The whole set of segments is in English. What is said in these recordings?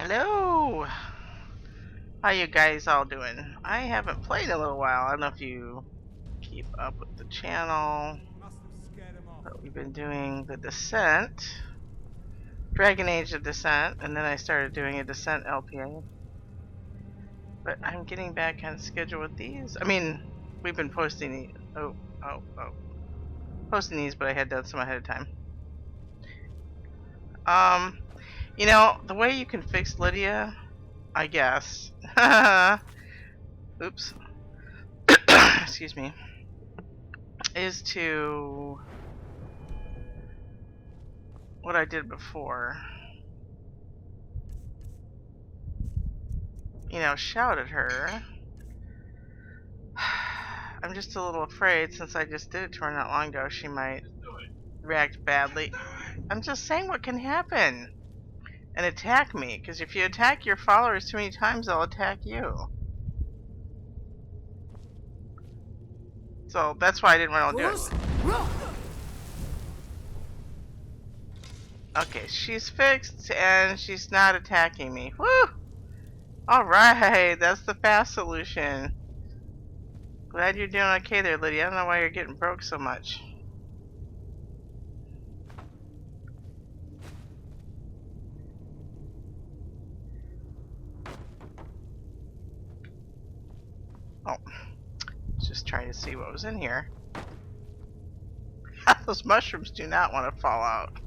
Hello! How you guys all doing? I haven't played in a little while. I don't know if you keep up with the channel, but we've been doing the Descent, Dragon Age of Descent, and then I started doing a Descent LPA. But I'm getting back on schedule with these. I mean, we've been posting these. Posting these, but I had done some ahead of time. You know, the way you can fix Lydia, I guess. Oops. Excuse me. Is to what I did before. You know, shout at her. I'm just a little afraid since I just did it to her not long ago, she might react badly. I'm just saying what can happen. And attack me, because if you attack your followers too many times, they'll attack you. So that's why I didn't want to do it. Okay, she's fixed and she's not attacking me. Woo! Alright, that's the fast solution. Glad you're doing okay there, Lydia. I don't know why you're getting broke so much. Oh, just trying to see what was in here. Those mushrooms do not want to fall out.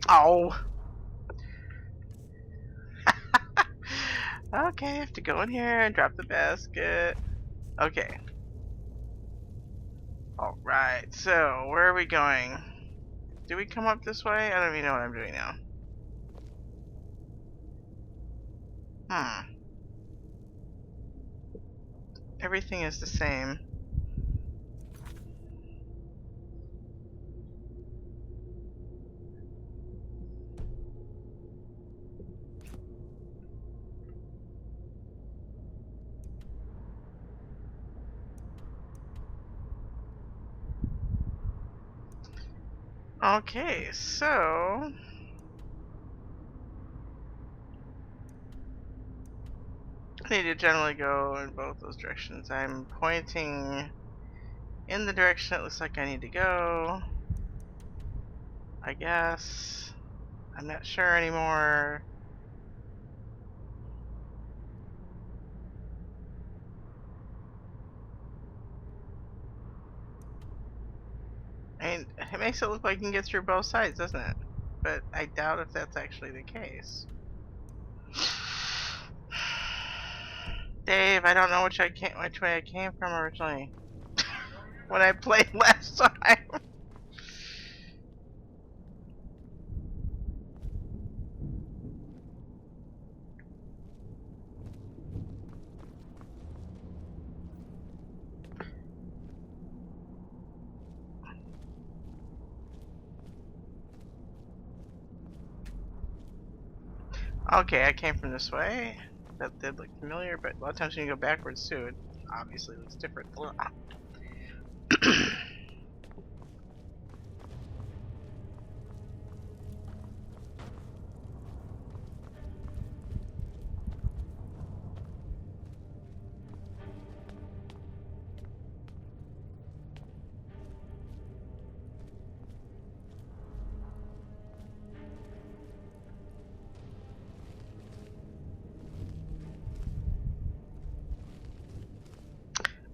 Oh! Okay, I have to go in here and drop the basket. Okay. Alright, so where are we going? Do we come up this way? I don't even know what I'm doing now. Everything is the same. Okay, so I need to generally go in both those directions. I'm pointing in the direction it looks like I need to go. I guess. I'm not sure anymore. I mean, it makes it look like you can get through both sides, doesn't it? But I doubt if that's actually the case. Dave, I don't know which way I came from originally. When I played last time. Okay, I came from this way. That did look familiar, but a lot of times when you go backwards too, it obviously looks different.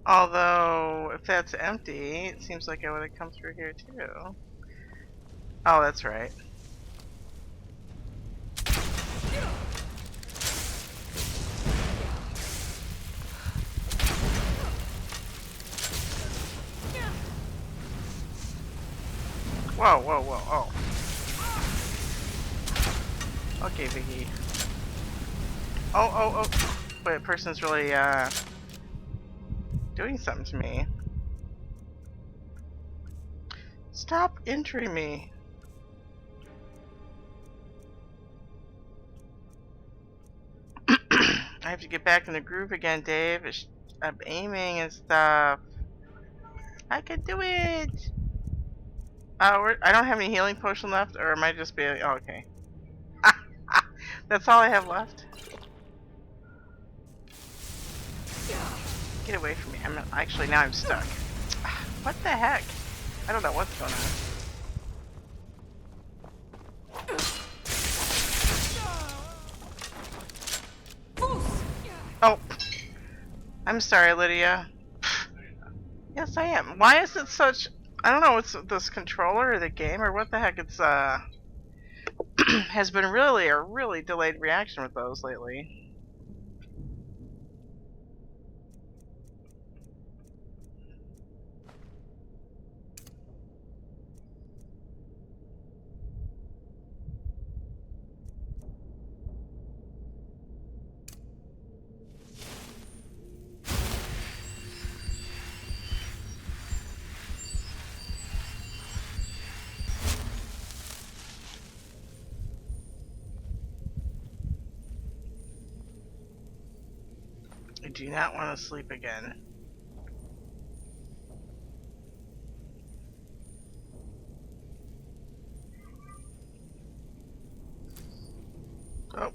Although, if that's empty, it seems like I would have come through here too. Oh, that's right. Whoa, whoa, whoa, oh. Okay, Vicky. Oh. But a person's really, doing something to me. Stop injuring me. I have to get back in the groove again, Dave. I'm aiming and stuff. I can do it! I don't have any healing potion left, or am I just being... Oh, okay. That's all I have left. Get away from me. I'm actually, now I'm stuck. What the heck? I don't know what's going on. Oh. I'm sorry, Lydia. Yes, I am. Why is it such... I don't know, it's this controller or the game or what the heck. It's, has been really a really delayed reaction with those lately. I do not want to sleep again. Oh.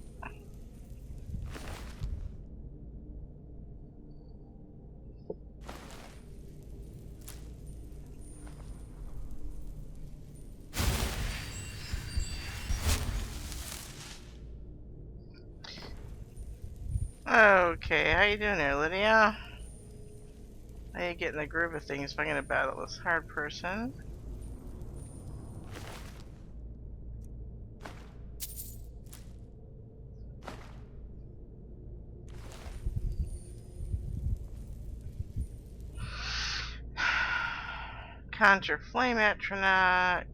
Okay, how you doing there, Lydia? How you getting the groove of things if I'm gonna battle this hard person? Conjure Flame Atronach.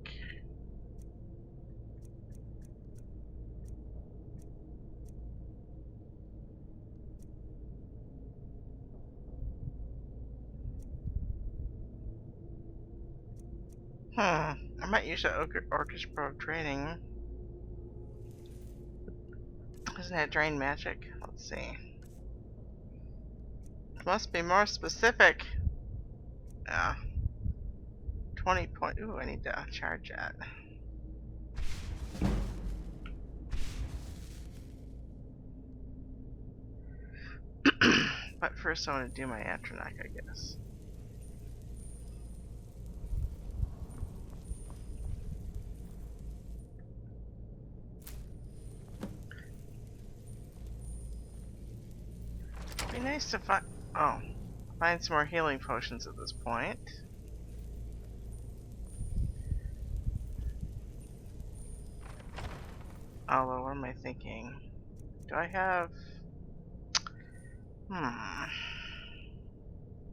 I might use the Orchestra training. Isn't that drain magic? Let's see. It must be more specific. Yeah. 20 point. Ooh, I need to charge that. But first I want to do my Atronach, I guess. Be nice to find some more healing potions at this point. Although, what am I thinking? Do I have...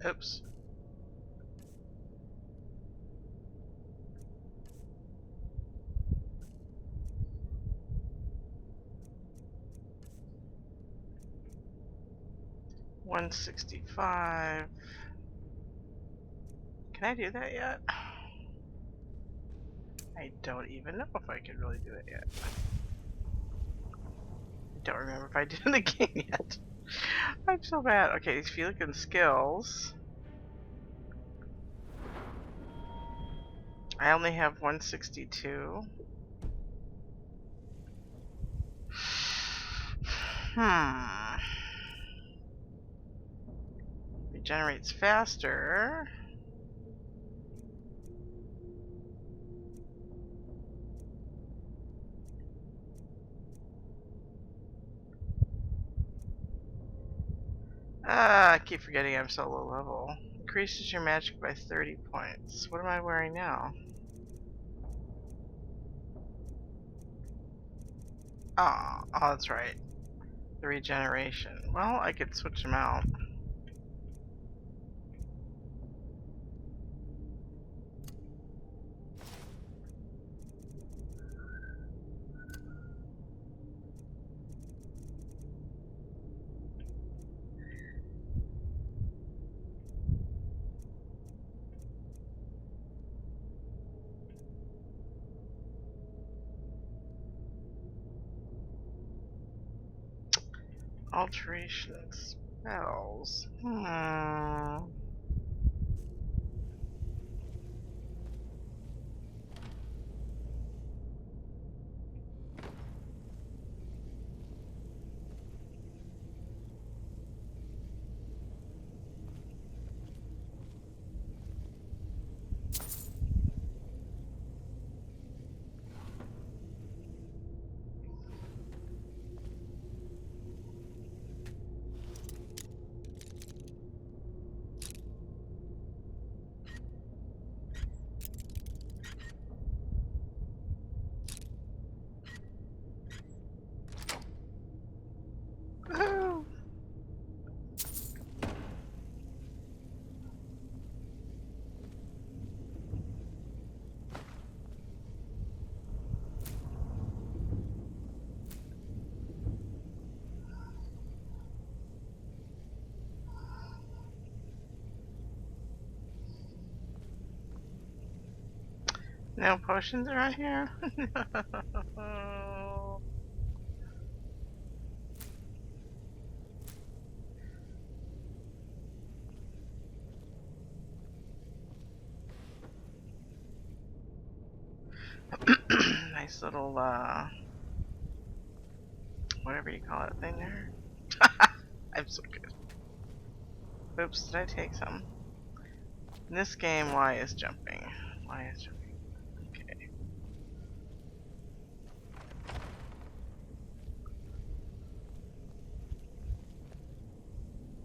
Oops. $165. Can I do that yet? I don't even know if I can really do it yet. I don't remember if I did in the game yet. I'm so bad. Okay, if you look in skills, I only have 162. Regenerates faster. I keep forgetting I'm so low level. Increases your magic by 30 points. What am I wearing now? Oh, that's right. The regeneration. Well, I could switch them out. Alteration spells. No potions around here? No. Nice little, whatever you call it thing there. I'm so good. Oops, did I take some? In this game, Y is jumping. Y is jumping. Okay.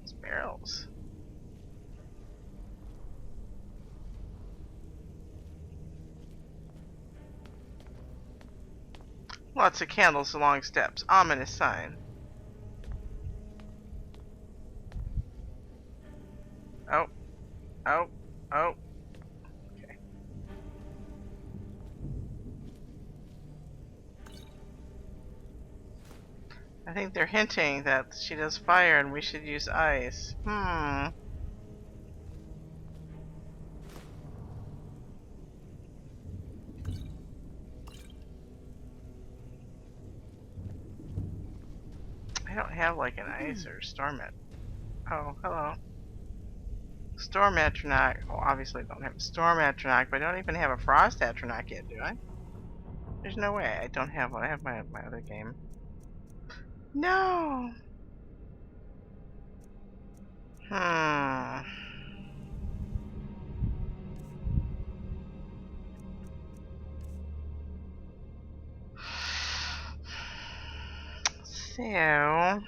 These barrels. Lots of candles along steps. Ominous sign. Oh. Oh. Oh. Okay. I think they're hinting that she does fire and we should use ice. I don't have like an ice or storm it. Oh, hello. Storm Atronach. Well, obviously I don't have a Storm Atronach, but I don't even have a Frost Atronach yet, do I? There's no way. I don't have one. I have my other game. No! So...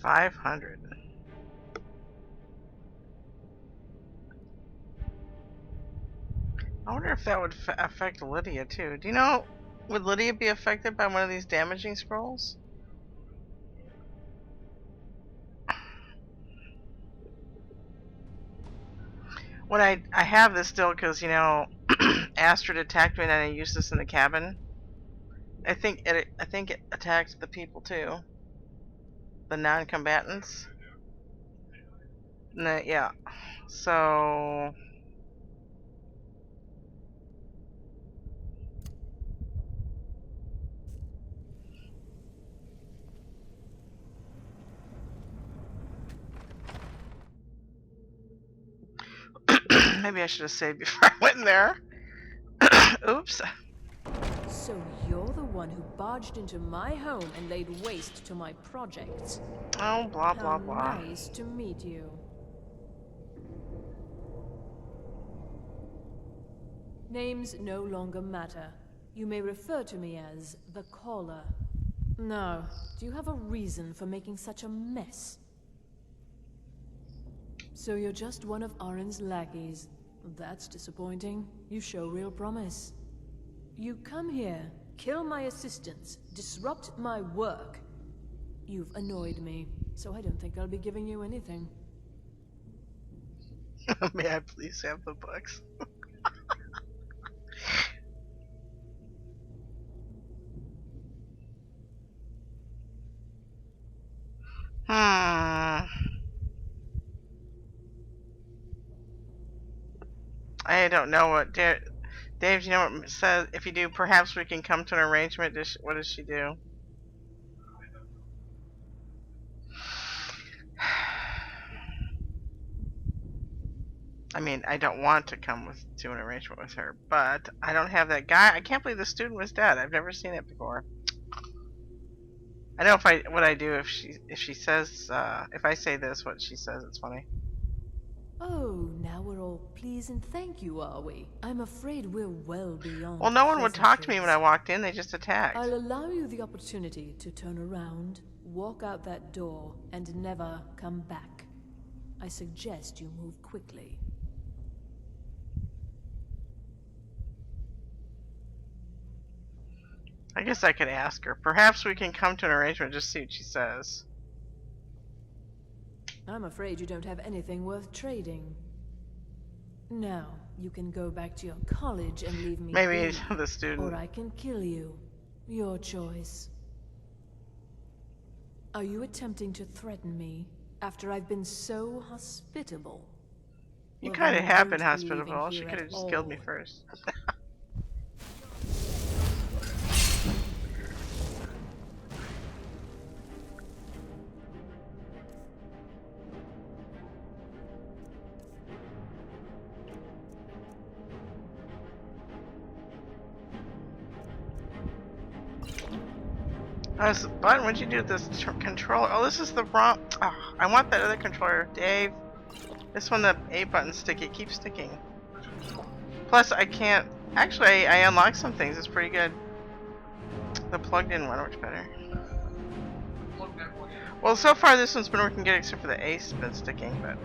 $500. I wonder if that would affect Lydia too. Do you know, would Lydia be affected by one of these damaging scrolls? When I have this still because, you know, Astrid attacked me and I used this in the cabin. I think it attacked the people too. The non-combatants. No, yeah. So maybe I should have saved before I went in there. Oops. So you're the one who barged into my home and laid waste to my projects. Oh, blah blah blah. Nice to meet you. Names no longer matter. You may refer to me as the Caller. Now, do you have a reason for making such a mess? So you're just one of Arin's lackeys. That's disappointing. You show real promise. You come here, kill my assistants, disrupt my work. You've annoyed me, so I don't think I'll be giving you anything. May I please have the books? I don't know what Dave. Do you know what it says? If you do, perhaps we can come to an arrangement. What does she do? I mean, I don't want to come to an arrangement with her, but I don't have that guy. I can't believe the student was dead. I've never seen it before. I know what I do if she says if I say this, what she says. It's funny. Oh, now we're all please and thank you, are we? I'm afraid we're well beyond. Well, no one would talk to me when I walked in. They just attacked. I'll allow you the opportunity to turn around, walk out that door, and never come back. I suggest you move quickly. I guess I could ask her. Perhaps we can come to an arrangement. Just see what she says. I'm afraid you don't have anything worth trading. Now, You can go back to your college and leave me Maybe be, the student. or I can kill you. Your choice. Are you attempting to threaten me after I've been so hospitable? You Well, kind then of you have been won't be leaving hospitable. She here could at have just killed me all. first. Oh, this button. What'd you do with this controller? Oh, this is the wrong. Oh, I want that other controller, Dave. This one, the A button sticky. It keeps sticking. Plus, I can't. Actually, I unlocked some things. It's pretty good. The plugged-in one works better. Well, so far this one's been working good, except for the A's been sticking. But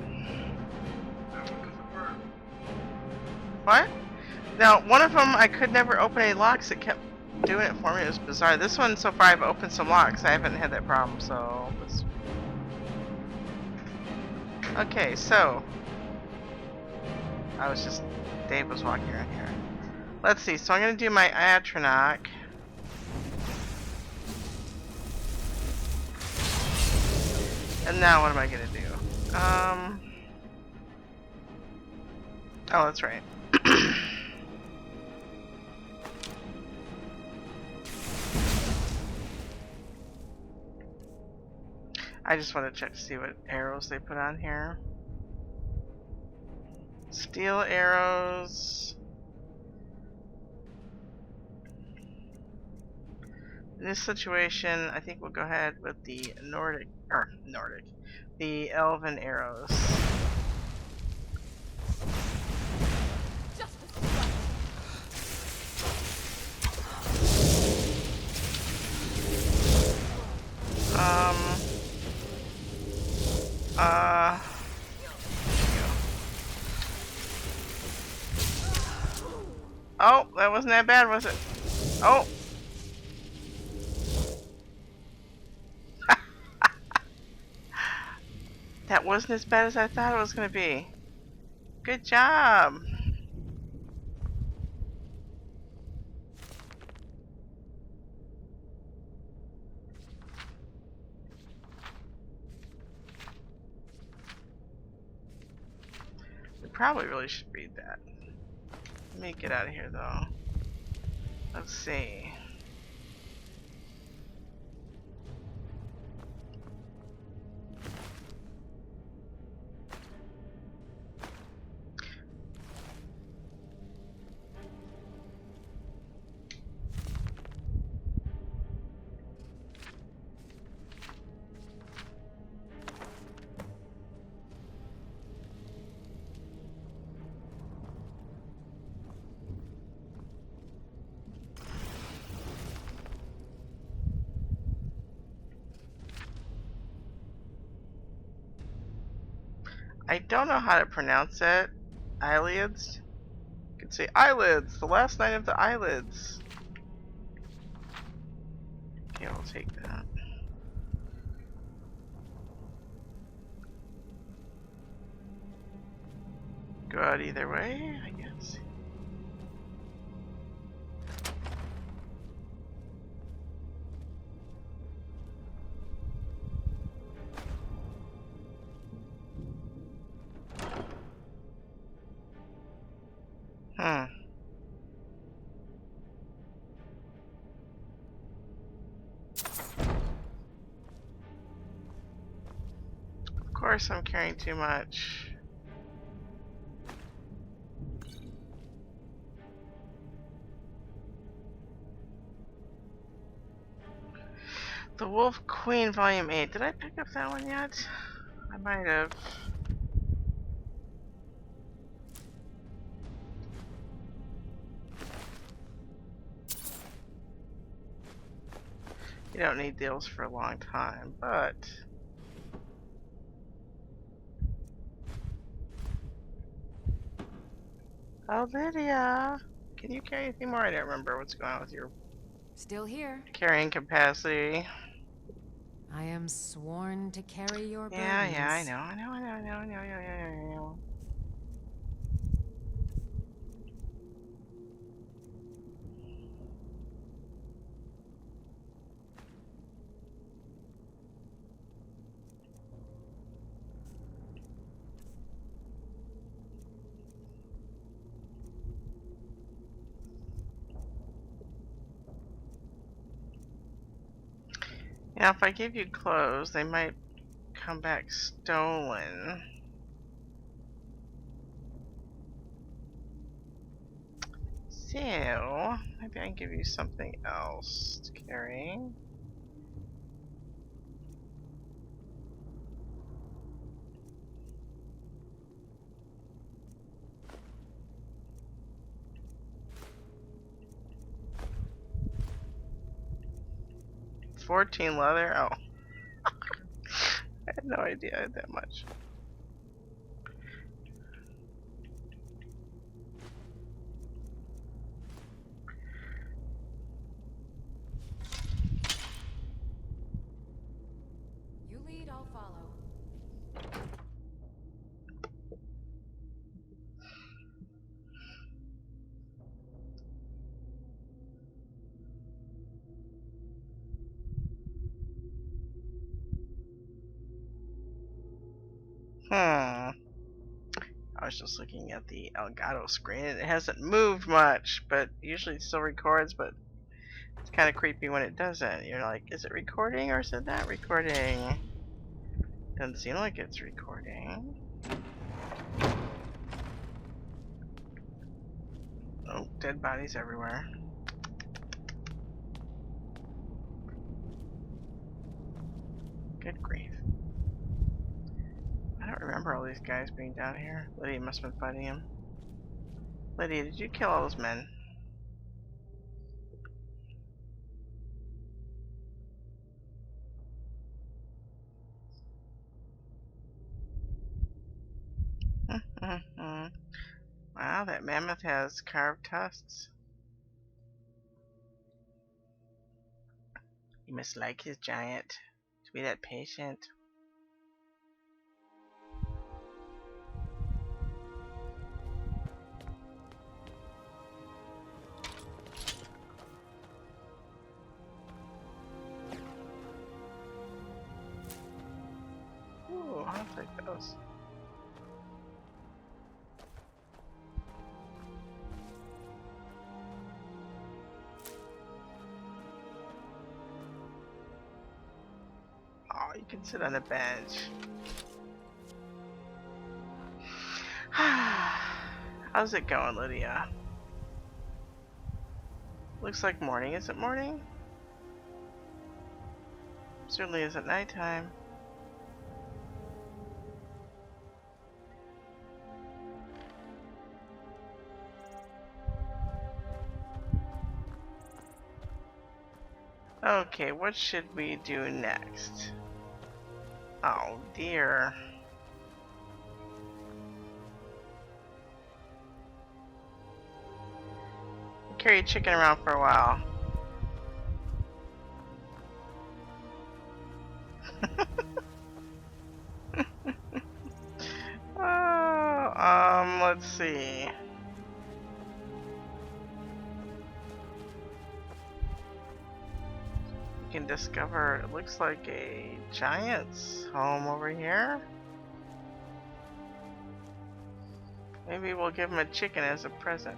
what? Now, one of them I could never open any locks. It kept doing it for me. It was bizarre. This one, so far, I've opened some locks. I haven't had that problem. So, okay. So, Dave was walking around here. Let's see. So I'm gonna do my Atronach. And now what am I gonna do? Oh, that's right. I just want to check to see what arrows they put on here. Steel arrows. In this situation, I think we'll go ahead with the the elven arrows. Oh, that wasn't that bad, was it? Oh! That wasn't as bad as I thought it was going to be. Good job! We probably really should read that. Let me get out of here, though. Let's see. I don't know how to pronounce it. Ayleids? You could say eyelids, the last night of the eyelids. Okay, we'll take that. Go out either way, I guess. Of course I'm carrying too much. The Wolf Queen Volume 8. Did I pick up that one yet? I might have. You don't need deals for a long time, but oh, Lydia, can you carry anything more? I don't remember what's going on with your Still here. carrying capacity. I am sworn to carry your burdens. Yeah, I know. Now, if I give you clothes, they might come back stolen. So, maybe I can give you something else to carry. It's 14 leather? Oh. I had no idea I had that much. You lead, I'll follow. I was just looking at the Elgato screen. It hasn't moved much, but usually it still records, but it's kind of creepy when it doesn't. You're like, is it recording or is it not recording? Doesn't seem like it's recording. Oh, dead bodies everywhere. Good grief. I don't remember all these guys being down here. Lydia must have been fighting him. Lydia, did you kill all those men? Wow, that mammoth has carved tusks. You must like his giant to be that patient. Ooh, I'll take those. Oh, you can sit on a bench. How's it going, Lydia? Looks like morning. Is it morning? Certainly isn't nighttime. Okay, what should we do next? Oh dear. Carry a chicken around for a while. Let's see. You can discover, it looks like a giant's home over here. Maybe we'll give him a chicken as a present.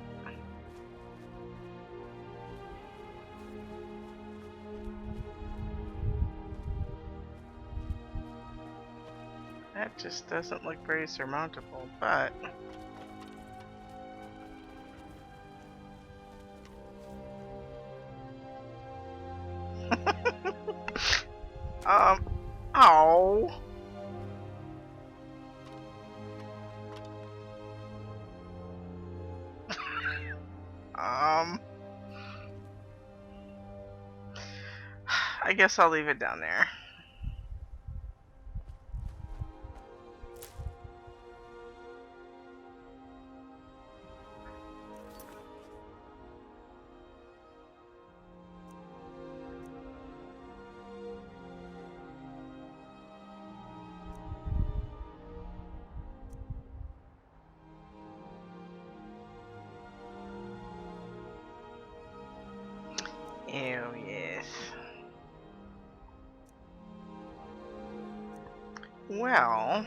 That just doesn't look very surmountable, but oh. I guess I'll leave it down there. Oh, yes. Well,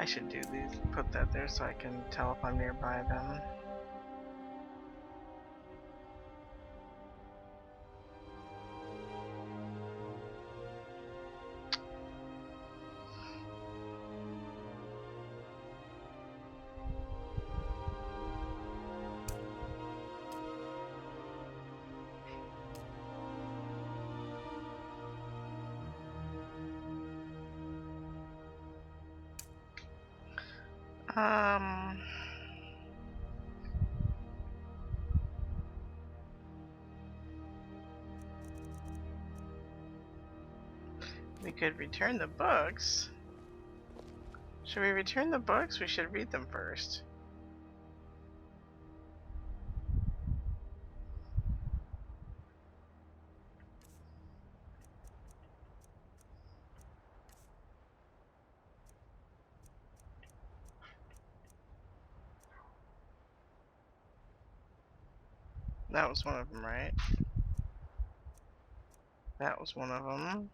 I should do these, put that there so I can tell if I'm nearby them. We could return the books. Should we return the books? We should read them first. That was one of them, right? That was one of them.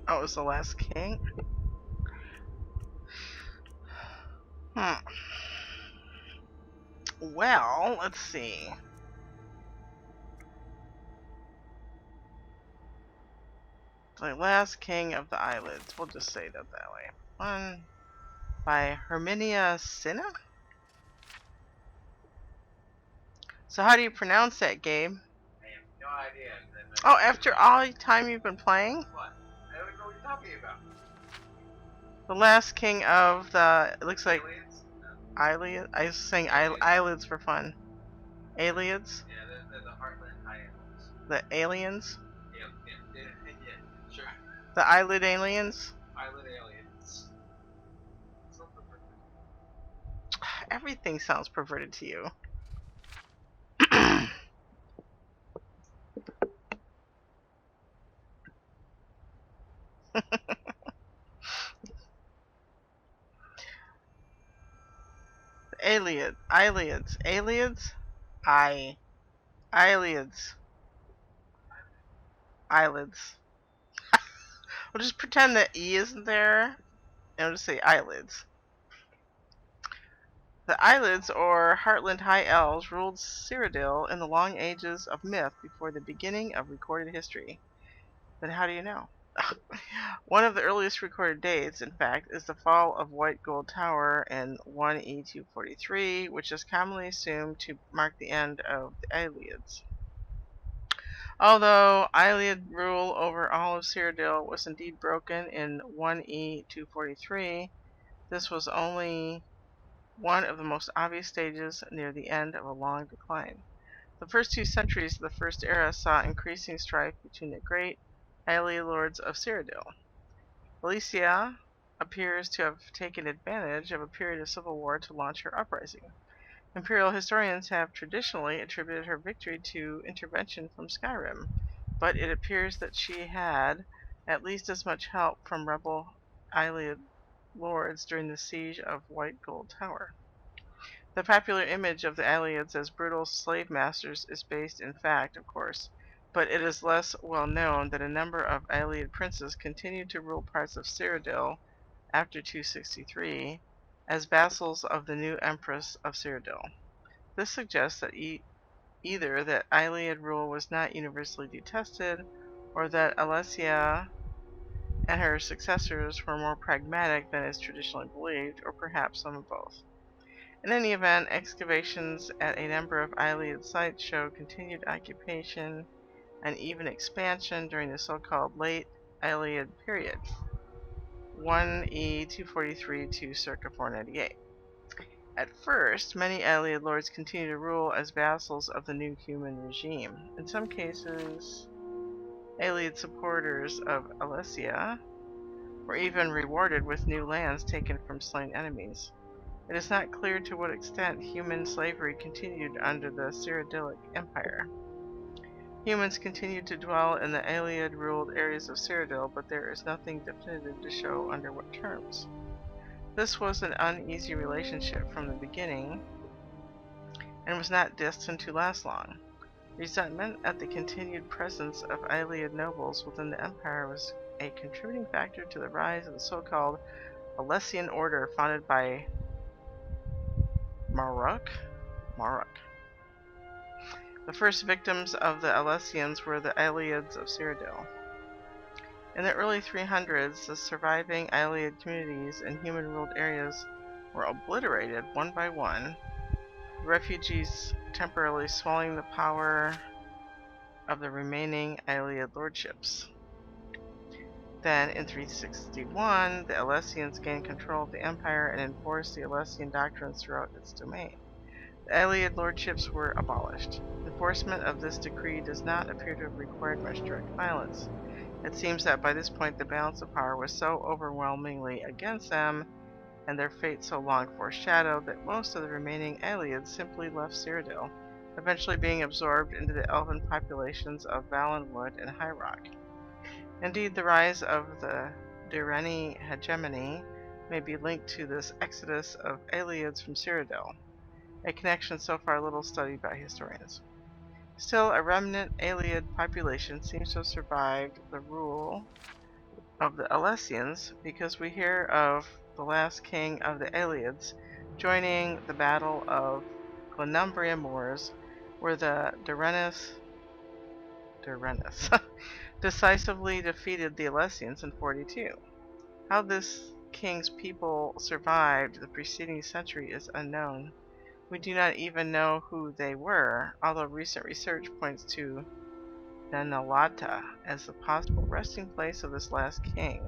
Oh, it was the last king? Well, let's see. The last king of the Ayleids. We'll just say that way. One by Herminia Cinna? So how do you pronounce that, Gabe? I have no idea. Oh, after all the time you've been playing? What? I don't know what you're talking about. The last king of the, it looks like Aliens? No. Ayleids. I was saying Ayleids for fun. Ayleids? Yeah, they're the Heartland Aliens. The aliens? Yeah, sure. The Eyelid aliens? Island aliens. Something like that. Everything sounds perverted to you. Ayleids. Ayleids? Eyelids. Eyelids. We'll just pretend that E isn't there, and we'll just say eyelids. The Eyelids, or Heartland High Elves, ruled Cyrodiil in the long ages of myth before the beginning of recorded history. Then how do you know? One of the earliest recorded dates, in fact, is the fall of White Gold Tower in 1E243, which is commonly assumed to mark the end of the Ayleids. Although Ayleid rule over all of Cyrodiil was indeed broken in 1E243, this was only one of the most obvious stages near the end of a long decline. The first 2 centuries of the First Era saw increasing strife between the great Ayleid lords of Cyrodiil. Lydia appears to have taken advantage of a period of civil war to launch her uprising. Imperial historians have traditionally attributed her victory to intervention from Skyrim, but it appears that she had at least as much help from rebel Ayleid lords during the siege of White Gold Tower. The popular image of the Ayleids as brutal slave masters is based in fact, of course, but it is less well known that a number of Ayleid princes continued to rule parts of Cyrodiil after 263 as vassals of the new Empress of Cyrodiil. This suggests that either that Ayleid rule was not universally detested, or that Alessia and her successors were more pragmatic than is traditionally believed, or perhaps some of both. In any event, excavations at a number of Ayleid sites show continued occupation and even expansion during the so-called Late Ayleid period, 1E243 to circa 498. At first, many Ayleid lords continued to rule as vassals of the new human regime. In some cases, Ayleid supporters of Alessia were even rewarded with new lands taken from slain enemies. It is not clear to what extent human slavery continued under the Cyrodiilic Empire. Humans continued to dwell in the Ayleid-ruled areas of Cyrodiil, but there is nothing definitive to show under what terms. This was an uneasy relationship from the beginning, and was not destined to last long. Resentment at the continued presence of Ayleid nobles within the empire was a contributing factor to the rise of the so-called Alessian order founded by Maruk. The first victims of the Alessians were the Ayleids of Cyrodiil. In the early 300s, the surviving Ayleid communities in human-ruled areas were obliterated one by one, the refugees temporarily swallowing the power of the remaining Ayleid lordships. Then, in 361, the Alessians gained control of the empire and enforced the Alessian doctrines throughout its domain. The Ayleid lordships were abolished. Enforcement of this decree does not appear to have required much direct violence. It seems that by this point the balance of power was so overwhelmingly against them, and their fate so long foreshadowed, that most of the remaining Ayleids simply left Cyrodiil, eventually being absorbed into the elven populations of Valenwood and High Rock. Indeed, the rise of the Direni hegemony may be linked to this exodus of Ayleids from Cyrodiil, a connection so far little studied by historians. Still, a remnant Ayleid population seems to have survived the rule of the Alessians, because we hear of the last king of the Ayleids joining the Battle of Glenumbria Moors, where the Direnis decisively defeated the Alessians in 42. How this king's people survived the preceding century is unknown. We do not even know who they were, although recent research points to Nanalata as the possible resting place of this last king.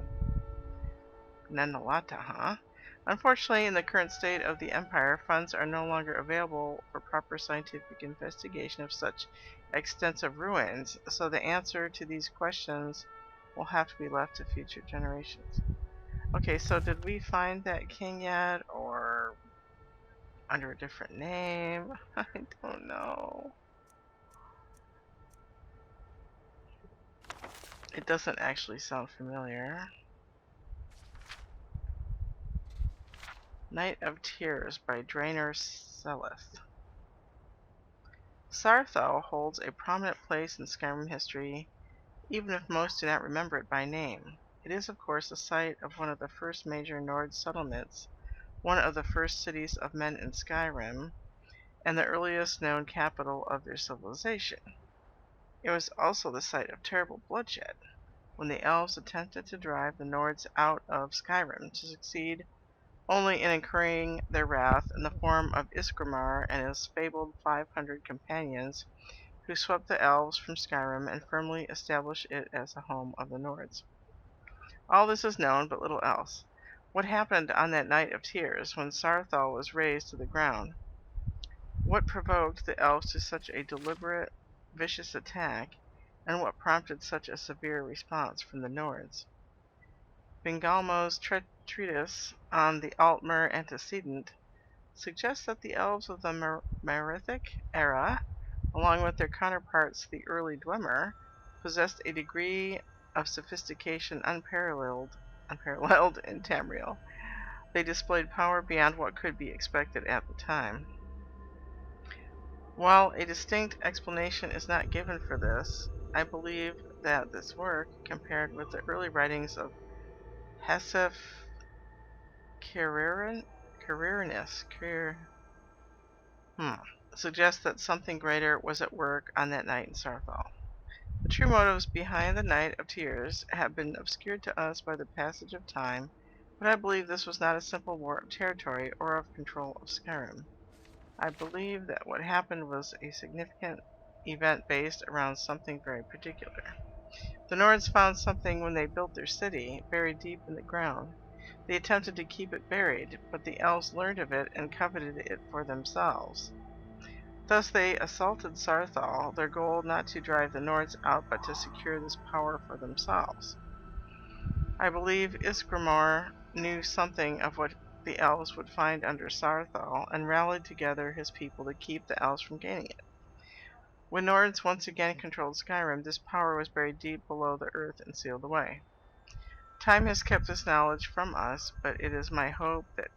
Nanalata, huh? Unfortunately, in the current state of the empire, funds are no longer available for proper scientific investigation of such extensive ruins, so the answer to these questions will have to be left to future generations. Okay, so did we find that king yet, or under a different name? I don't know. It doesn't actually sound familiar. Night of Tears by Draenor Seleth. Saarthal holds a prominent place in Skyrim history, even if most do not remember it by name. It is, of course, the site of one of the first major Nord settlements, one of the first cities of men in Skyrim, and the earliest known capital of their civilization. It was also the site of terrible bloodshed, when the elves attempted to drive the Nords out of Skyrim, to succeed only in incurring their wrath in the form of Isgramar and his fabled 500 companions, who swept the elves from Skyrim and firmly established it as the home of the Nords. All this is known, but little else. What happened on that night of tears, when Saarthal was razed to the ground? What provoked the elves to such a deliberate, vicious attack, and what prompted such a severe response from the Nords? Bingalmo's treatise on the Altmer antecedent suggests that the elves of the Merithic era, along with their counterparts the early Dwemer, possessed a degree of sophistication unparalleled in Tamriel. They displayed power beyond what could be expected at the time. While a distinct explanation is not given for this, I believe that this work, compared with the early writings of Hesef Carrerinus, suggests that something greater was at work on that night in Saarthal. The true motives behind the Night of Tears have been obscured to us by the passage of time, but I believe this was not a simple war of territory or of control of Skyrim. I believe that what happened was a significant event based around something very particular. The Nords found something when they built their city, buried deep in the ground. They attempted to keep it buried, but the elves learned of it and coveted it for themselves. Thus they assaulted Saarthal, their goal not to drive the Nords out but to secure this power for themselves. I believe Isgramor knew something of what the elves would find under Saarthal, and rallied together his people to keep the elves from gaining it. When Nords once again controlled Skyrim, this power was buried deep below the earth and sealed away. Time has kept this knowledge from us, but it is my hope that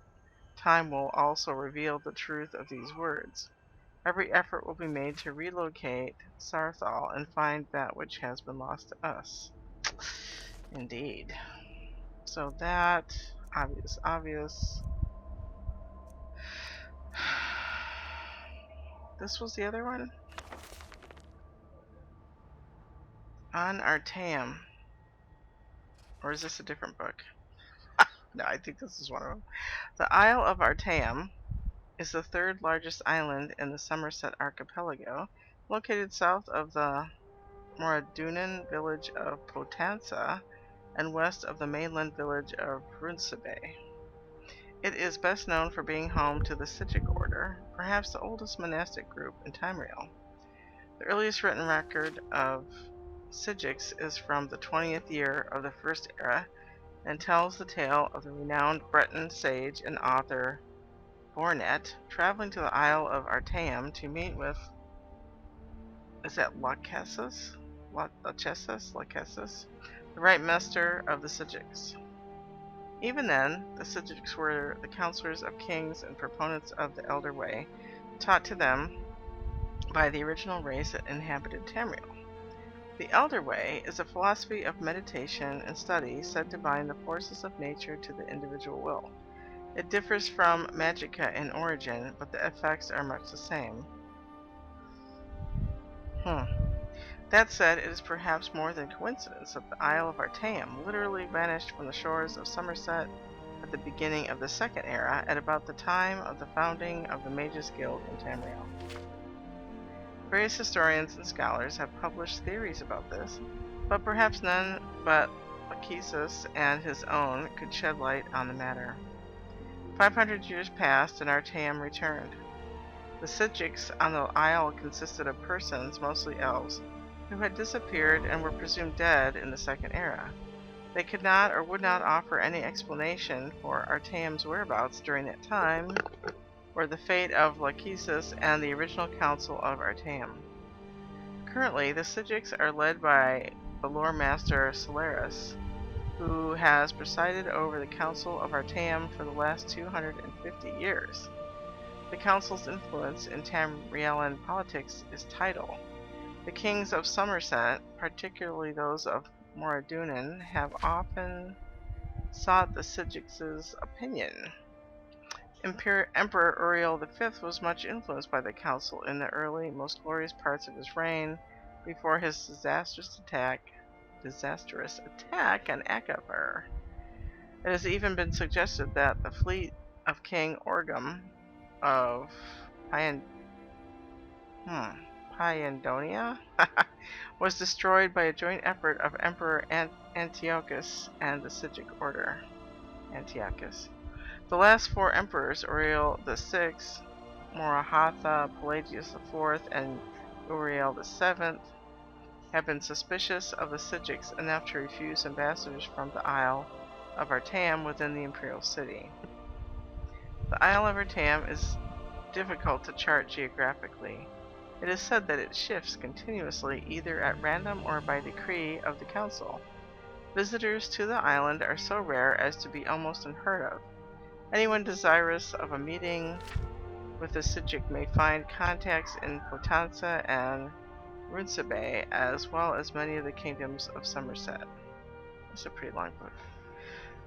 time will also reveal the truth of these words. Every effort will be made to relocate Sarthal and find that which has been lost to us. Indeed. So that, obvious. This was the other one? On Artaeum. Or is this a different book? No, I think this is one of them. The Isle of Artaeum is the third largest island in the Somerset archipelago, located south of the Moradunan village of Potenza and west of the mainland village of Runcebe. It is best known for being home to the Psijic order, perhaps the oldest monastic group in Tamriel. The earliest written record of Psijics is from the 20th year of the First Era and tells the tale of the renowned Breton sage and author Bornet traveling to the Isle of Artaeum to meet with, is that Lachesis? The right master of the Psijics. Even then, the Psijics were the counselors of kings and proponents of the Elder Way, taught to them by the original race that inhabited Tamriel. The Elder Way is a philosophy of meditation and study said to bind the forces of nature to the individual will. It differs from Magicka in origin, but the effects are much the same. That said, it is perhaps more than coincidence that the Isle of Artaeum literally vanished from the shores of Somerset at the beginning of the Second Era, at about the time of the founding of the Mages Guild in Tamriel. Various historians and scholars have published theories about this, but perhaps none but Lachesis and his own could shed light on the matter. 500 years passed and Artaeum returned. The Psijics on the isle consisted of persons, mostly elves, who had disappeared and were presumed dead in the Second Era. They could not or would not offer any explanation for Artaeum's whereabouts during that time, or the fate of Lachesis and the original council of Artaeum. Currently, the Psijics are led by the lore master Solaris, who has presided over the council of Artaeum for the last 250 years. The council's influence in Tamrielan politics is tidal. The kings of Somerset, particularly those of Moradunan, have often sought the Psijics' opinion. Emperor Uriel V was much influenced by the council in the early, most glorious parts of his reign, before his disastrous attack on Akabur. It has even been suggested that the fleet of King Orgum of Pyandonia was destroyed by a joint effort of Emperor Antiochus and the Psijic order. Antiochus. The last four emperors, Uriel VI, Morahatha, Pelagius IV, and Uriel VII, have been suspicious of the Psijics enough to refuse ambassadors from the Isle of Artaeum within the imperial city. The Isle of Artaeum is difficult to chart geographically. It is said that it shifts continuously, either at random or by decree of the council. Visitors to the island are so rare as to be almost unheard of. Anyone desirous of a meeting with the Psijic may find contacts in Potenza and Runcebe, as well as many of the kingdoms of Somerset. It's a pretty long book.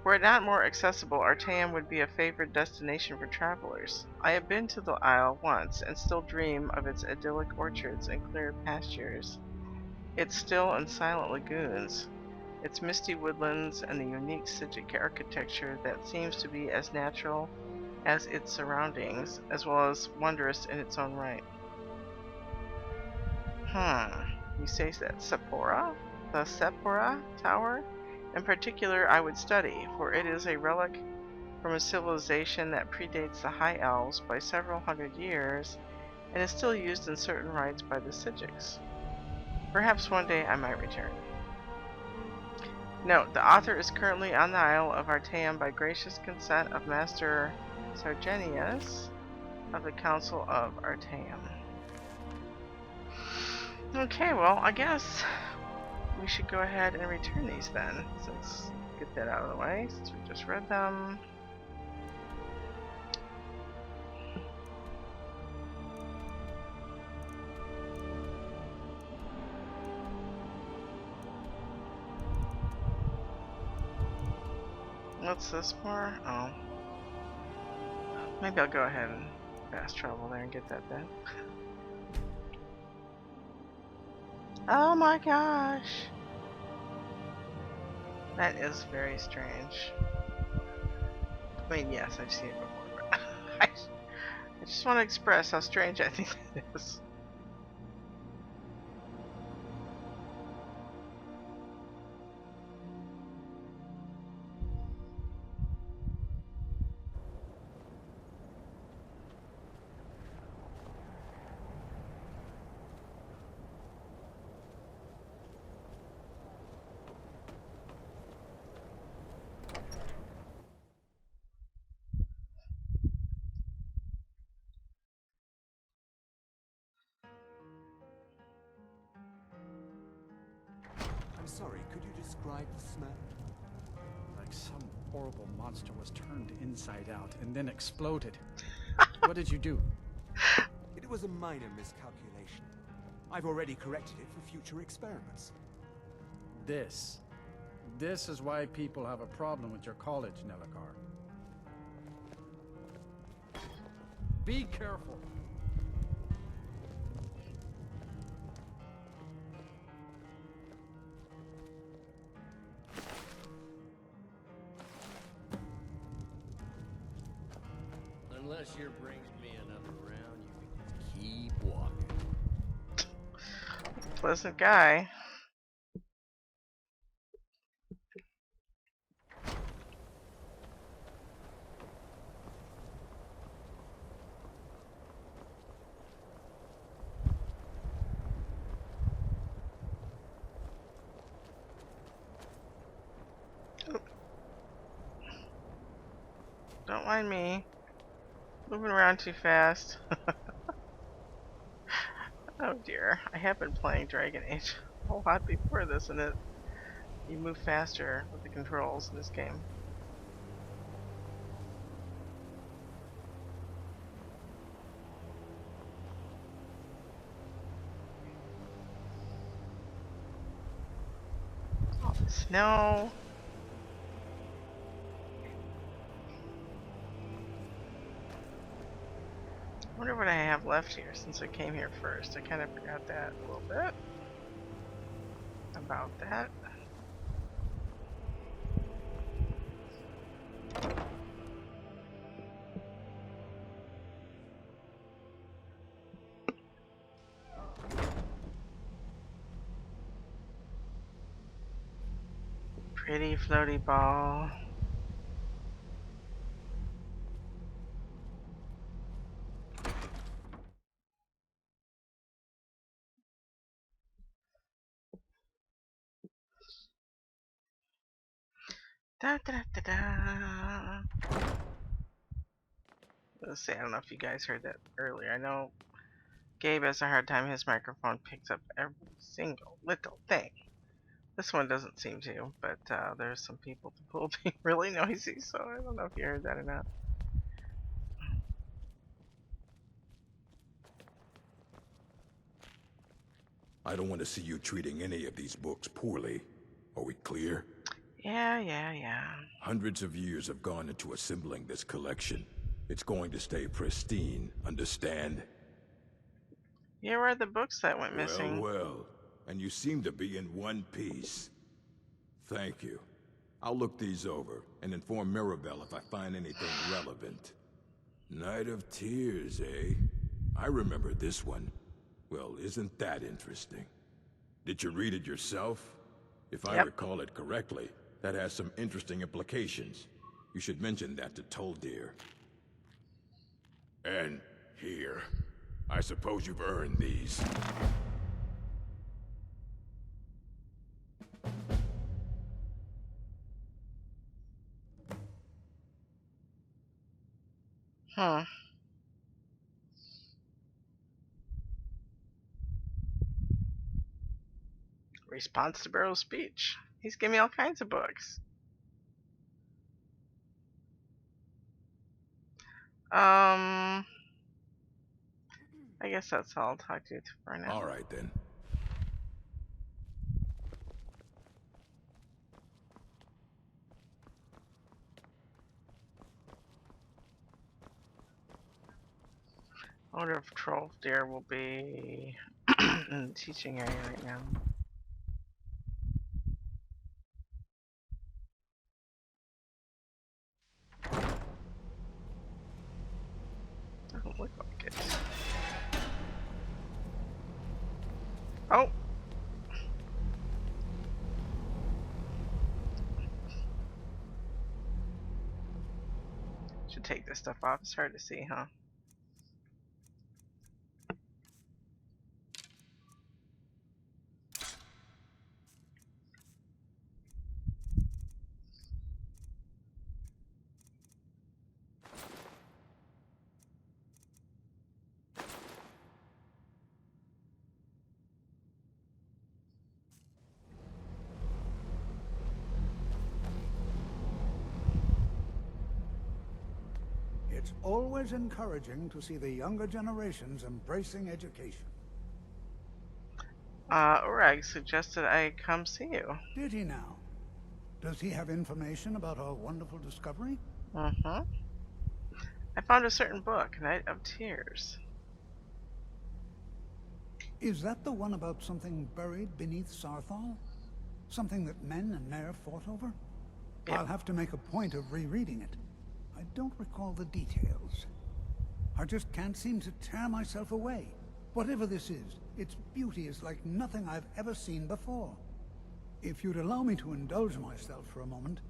Were it not more accessible, Artaeum would be a favored destination for travelers. I have been to the isle once and still dream of its idyllic orchards and clear pastures, its still and silent lagoons, its misty woodlands, and the unique Psijic architecture that seems to be as natural as its surroundings, as well as wondrous in its own right. You say that Sephora? The Sephora Tower? In particular, I would study, for it is a relic from a civilization that predates the High Elves by several hundred years, and is still used in certain rites by the Psijics. Perhaps one day I might return. Note, the author is currently on the Isle of Artaeum by gracious consent of Master Sargenius of the Council of Artaeum. Okay, well, I guess we should go ahead and return these then. Let's get that out of the way, since we just read them. What's this for? Oh. Maybe I'll go ahead and fast travel there and get that then. Oh my gosh. That is very strange. I mean, yes, I've seen it before, but I just want to express how strange I think it is. I'm sorry, could you describe the smell? Like some horrible monster was turned inside out and then exploded. What did you do? It was a minor miscalculation. I've already corrected it for future experiments. This is why people have a problem with your college, Nelligar. Be careful. Unless you brings me another round, you can keep walking. Pleasant guy. Don't mind me. Moving around too fast. Oh dear. I have been playing Dragon Age a lot before this, and you move faster with the controls in this game. All the snow. I wonder what I have left here since I came here first. I kind of forgot that a little bit. About that. Pretty floaty ball. Da da da da. Let's see, I don't know if you guys heard that earlier. I know Gabe has a hard time. His microphone picks up every single little thing. This one doesn't seem to, but there's some people at the pool being really noisy, so I don't know if you heard that or not. I don't want to see you treating any of these books poorly. Are we clear? Yeah. Hundreds of years have gone into assembling this collection. It's going to stay pristine, understand? Here are the books that went missing. Well, and you seem to be in one piece. Thank you. I'll look these over and inform Mirabelle if I find anything relevant. Night of Tears, eh? I remember this one. Well, isn't that interesting? Did you read it yourself? If I recall it correctly, that has some interesting implications. You should mention that to Tolfdir. And here. I suppose you've earned these. Huh. Response to Barrow's speech. He's giving me all kinds of books. I guess that's all I'll talk to you for now. All right, then. I wonder if Tolfdir will be in the teaching area right now. Doesn't look like it. Oh! Should take this stuff off. It's hard to see, huh? It's always encouraging to see the younger generations embracing education. Urag suggested I come see you. Did he now? Does he have information about our wonderful discovery? Mm-hmm. I found a certain book, Night of Tears. Is that the one about something buried beneath Sarthal? Something that men and Mare fought over? Yep. I'll have to make a point of rereading it. I don't recall the details. I just can't seem to tear myself away. Whatever this is, its beauty is like nothing I've ever seen before. If you'd allow me to indulge myself for a moment,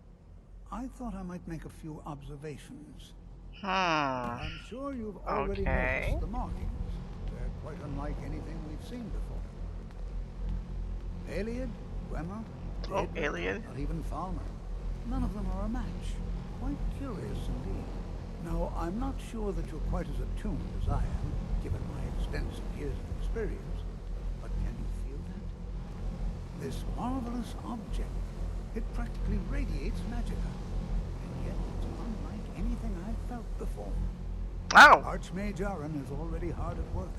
I thought I might make a few observations. I'm sure you've already noticed the markings. They're quite unlike anything we've seen before. Ayleid, Gwemmer, Ayleid. not even Falmer. None of them are a match. Quite curious indeed. Now, I'm not sure that you're quite as attuned as I am, given my extensive years of experience, but can you feel that? This marvelous object, it practically radiates magicka, and yet it's unlike anything I've felt before. Oh! Archmage Aaron is already hard at work,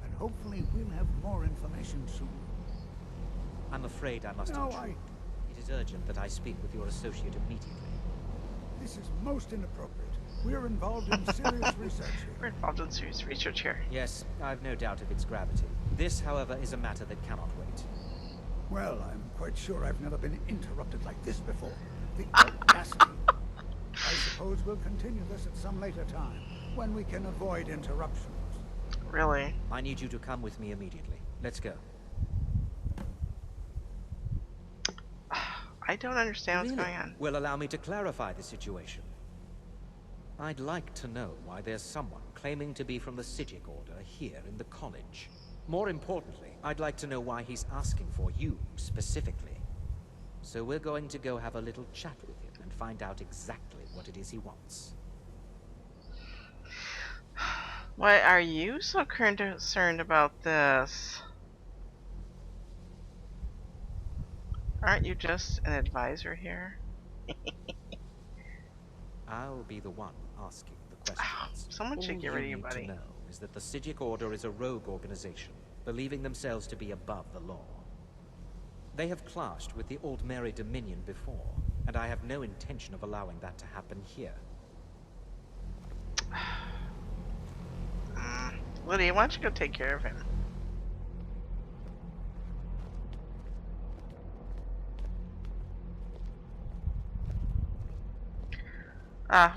and hopefully we'll have more information soon. I'm afraid I must intrude. It is urgent that I speak with your associate immediately. This is most inappropriate. We're involved in serious research here. We're involved in serious research here. Yes, I've no doubt of its gravity. This, however, is a matter that cannot wait. Well, I'm quite sure I've never been interrupted like this before. The audacity. I suppose we'll continue this at some later time, when we can avoid interruptions. Really? I need you to come with me immediately. Let's go. I don't understand what's going on. Well, allow me to clarify the situation. I'd like to know why there's someone claiming to be from the Psijic Order here in the college. More importantly, I'd like to know why he's asking for you specifically. So we're going to go have a little chat with him and find out exactly what it is he wants. Why are you so concerned about this? Aren't you just an advisor here? I'll be the one asking the questions. Someone should get rid of you, buddy. All you need to know is that the Psijic Order is a rogue organization, believing themselves to be above the law. They have clashed with the Old Mary Dominion before, and I have no intention of allowing that to happen here. Lydia, why don't you go take care of him?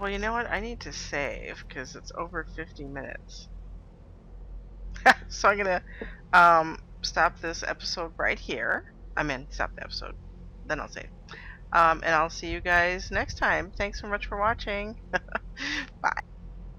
Well, you know what? I need to save because it's over 50 minutes. So I'm gonna stop this episode right here. Stop the episode. Then I'll save. And I'll see you guys next time. Thanks so much for watching. Bye.